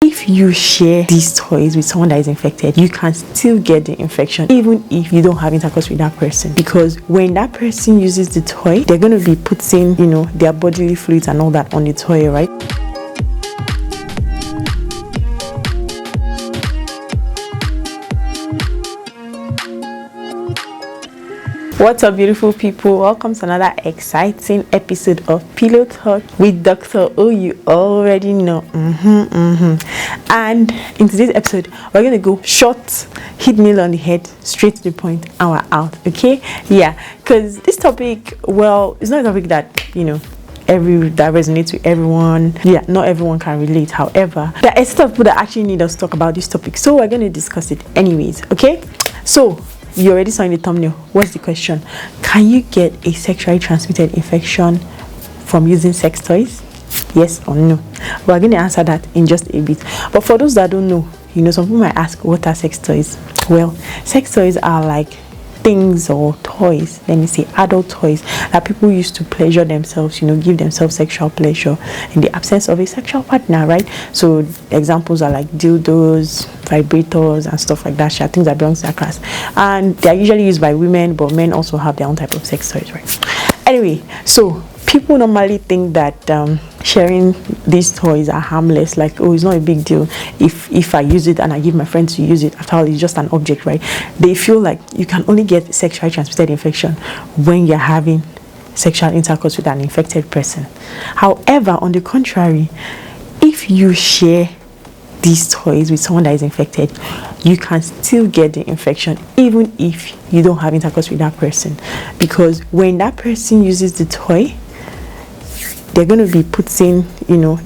If you share these toys with someone that is infected, you can still get the infection even if you don't have intercourse with that person, because when that person uses the toy, they're going to be putting, their bodily fluids and all that on the toy, right? What's up, beautiful people? Welcome to another exciting episode of Pillow Talk with Dr. O. You already know. And in today's episode, we're going to go short, hit nail on the head, straight to the point, and we're out. Okay? Yeah, because this topic, well, it's not a topic that, that resonates with everyone. Yeah, not everyone can relate. However, there are a set of people that actually need us to talk about this topic, so we're going to discuss it anyways. Okay? So you already saw in the thumbnail. What's the question? Can you get a sexually transmitted infection from using sex toys? Yes or no? We're going to answer that in just a bit. But for those that don't know, some people might ask, what are sex toys? Well, sex toys are like things or toys, let me say adult toys that people use to pleasure themselves, give themselves sexual pleasure in the absence of a sexual partner, right? So examples are like dildos, vibrators and stuff like that, things that belong to that class, and they're usually used by women, but men also have their own type of sex toys, right? Anyway, so people normally think that sharing these toys are harmless, like, oh, it's not a big deal if I use it and I give my friends to use it. After all, it's just an object, right? They feel like you can only get sexually transmitted infection when you're having sexual intercourse with an infected person. However, on the contrary, if you share these toys with someone that is infected, you can still get the infection even if you don't have intercourse with that person, because when that person uses the toy, they're going to be putting,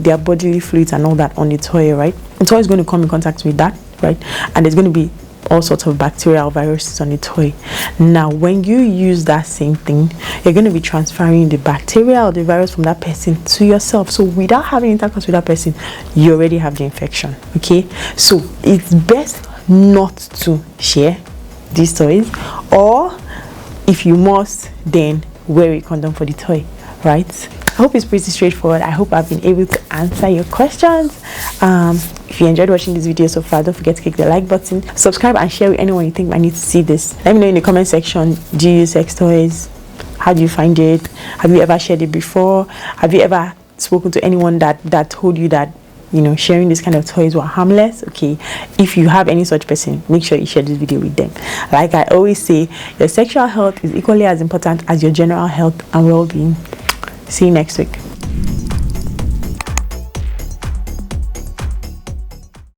their bodily fluids and all that on the toy, right? The toy is going to come in contact with that, right? And there's going to be all sorts of bacterial viruses on the toy. Now, when you use that same thing, you're going to be transferring the bacteria or the virus from that person to yourself. So without having intercourse with that person, you already have the infection, okay? So it's best not to share these toys, or if you must, then wear a condom for the toy, right? I hope it's pretty straightforward. I hope I've been able to answer your questions. If you enjoyed watching this video so far, don't forget to click the like button, subscribe, and share with anyone you think might need to see this. Let me know in the comment section, do you use sex toys? How do you find it? Have you ever shared it before? Have you ever spoken to anyone that told you that sharing this kind of toys were harmless? Okay, if you have any such person, make sure you share this video with them. Like I always say, your sexual health is equally as important as your general health and well-being. See you next week.